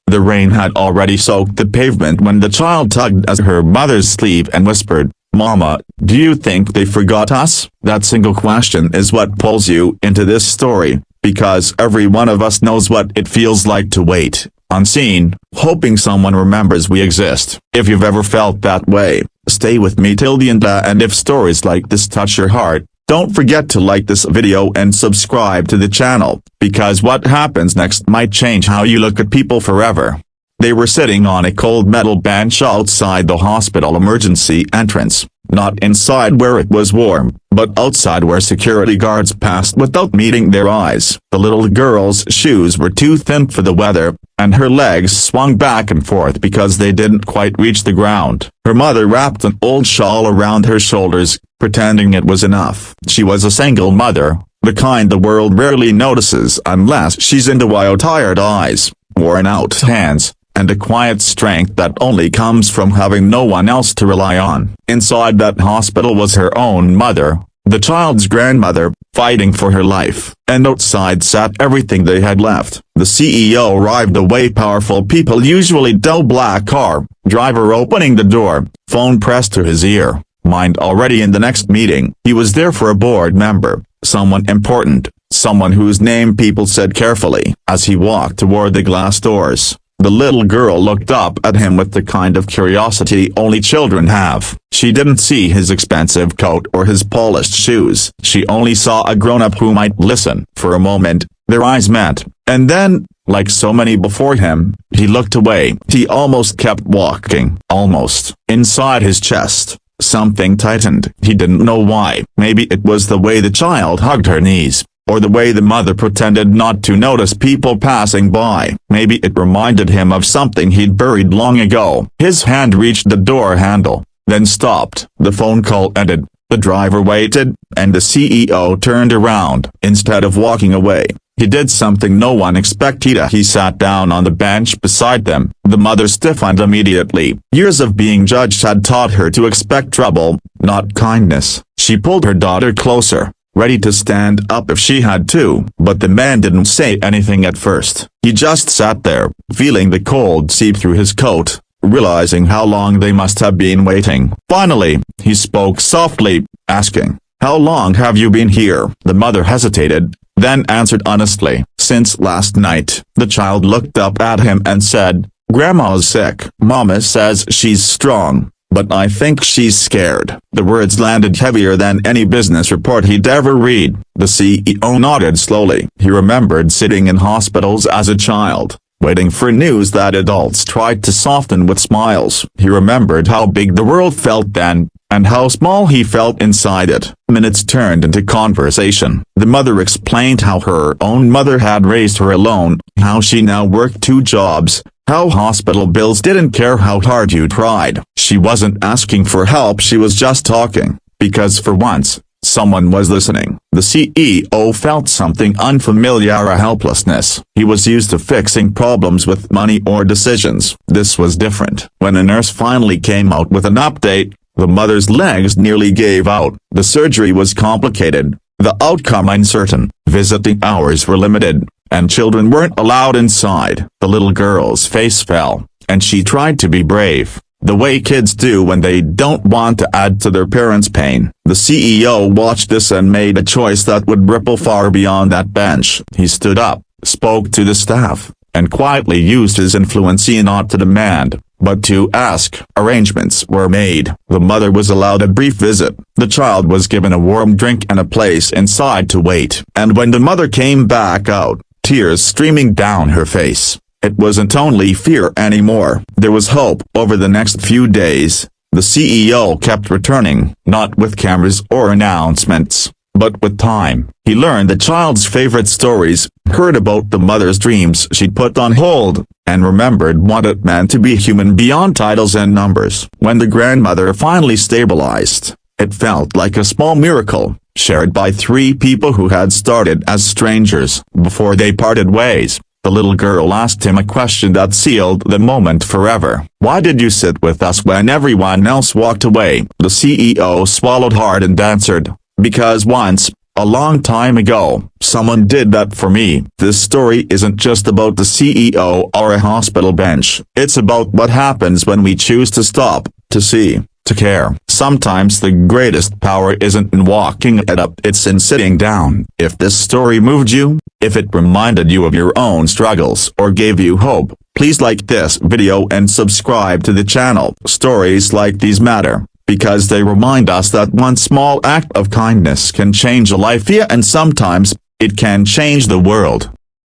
The rain had already soaked the pavement when the child tugged at her mother's sleeve and whispered, "Mama, do you think they forgot us?" That single question is what pulls you into this story, because every one of us knows what it feels like to wait, unseen, hoping someone remembers we exist. If you've ever felt that way, stay with me till the end, and if stories like this touch your heart, don't forget to like this video and subscribe to the channel, because what happens next might change how you look at people forever. They were sitting on a cold metal bench outside the hospital emergency entrance, not inside where it was warm, but outside where security guards passed without meeting their eyes. The little girl's shoes were too thin for the weather, and her legs swung back and forth because they didn't quite reach the ground. Her mother wrapped an old shawl around her shoulders, pretending it was enough. She was a single mother, the kind the world rarely notices unless she's into wild tired eyes, worn out hands, and a quiet strength that only comes from having no one else to rely on. Inside that hospital was her own mother, the child's grandmother, fighting for her life, and outside sat everything they had left. The CEO arrived the way powerful people usually do, black car, driver opening the door, phone pressed to his ear, mind already in the next meeting. He was there for a board member, someone important, someone whose name people said carefully. As he walked toward the glass doors, the little girl looked up at him with the kind of curiosity only children have. She didn't see his expensive coat or his polished shoes. She only saw a grown-up who might listen. For a moment, their eyes met, and then, like so many before him, he looked away. He almost kept walking. Almost. Inside his chest, something tightened. He didn't know why. Maybe it was the way the child hugged her knees, or the way the mother pretended not to notice people passing by. Maybe it reminded him of something he'd buried long ago. His hand reached the door handle, then stopped. The phone call ended, the driver waited, and the CEO turned around. Instead of walking away, he did something no one expected. He sat down on the bench beside them. The mother stiffened immediately. Years of being judged had taught her to expect trouble, not kindness. She pulled her daughter closer, ready to stand up if she had to, but the man didn't say anything at first. He just sat there, feeling the cold seep through his coat, realizing how long they must have been waiting. Finally, he spoke softly, asking, "How long have you been here?" The mother hesitated, then answered honestly, "Since last night." The child looked up at him and said, "Grandma's sick. Mama says she's strong, but I think she's scared." The words landed heavier than any business report he'd ever read. The CEO nodded slowly. He remembered sitting in hospitals as a child, waiting for news that adults tried to soften with smiles. He remembered how big the world felt then, and how small he felt inside it. Minutes turned into conversation. The mother explained how her own mother had raised her alone, how she now worked 2 jobs, how hospital bills didn't care how hard you tried. She wasn't asking for help, she was just talking, because for once, someone was listening. The CEO felt something unfamiliar, a helplessness. He was used to fixing problems with money or decisions. This was different. When a nurse finally came out with an update, the mother's legs nearly gave out. The surgery was complicated, the outcome uncertain, visiting hours were limited, and children weren't allowed inside. The little girl's face fell, and she tried to be brave, the way kids do when they don't want to add to their parents' pain. The CEO watched this and made a choice that would ripple far beyond that bench. He stood up, spoke to the staff, and quietly used his influence not to demand, but to ask. Arrangements were made. The mother was allowed a brief visit. The child was given a warm drink and a place inside to wait. And when the mother came back out, tears streaming down her face, it wasn't only fear anymore. There was hope. Over the next few days, the CEO kept returning, not with cameras or announcements, but with time. He learned the child's favorite stories, heard about the mother's dreams she'd put on hold, and remembered what it meant to be human beyond titles and numbers. When the grandmother finally stabilized, it felt like a small miracle, shared by 3 people who had started as strangers. Before they parted ways, the little girl asked him a question that sealed the moment forever. "Why did you sit with us when everyone else walked away?" The CEO swallowed hard and answered, "Because once, A long time ago, someone did that for me. This story isn't just about the CEO or a hospital bench. It's about what happens when we choose to stop, to see, to care. Sometimes the greatest power isn't in walking it up, it's in sitting down. If this story moved you, if it reminded you of your own struggles or gave you hope, please like this video and subscribe to the channel. Stories like these matter, because they remind us that one small act of kindness can change a life, and sometimes, it can change the world.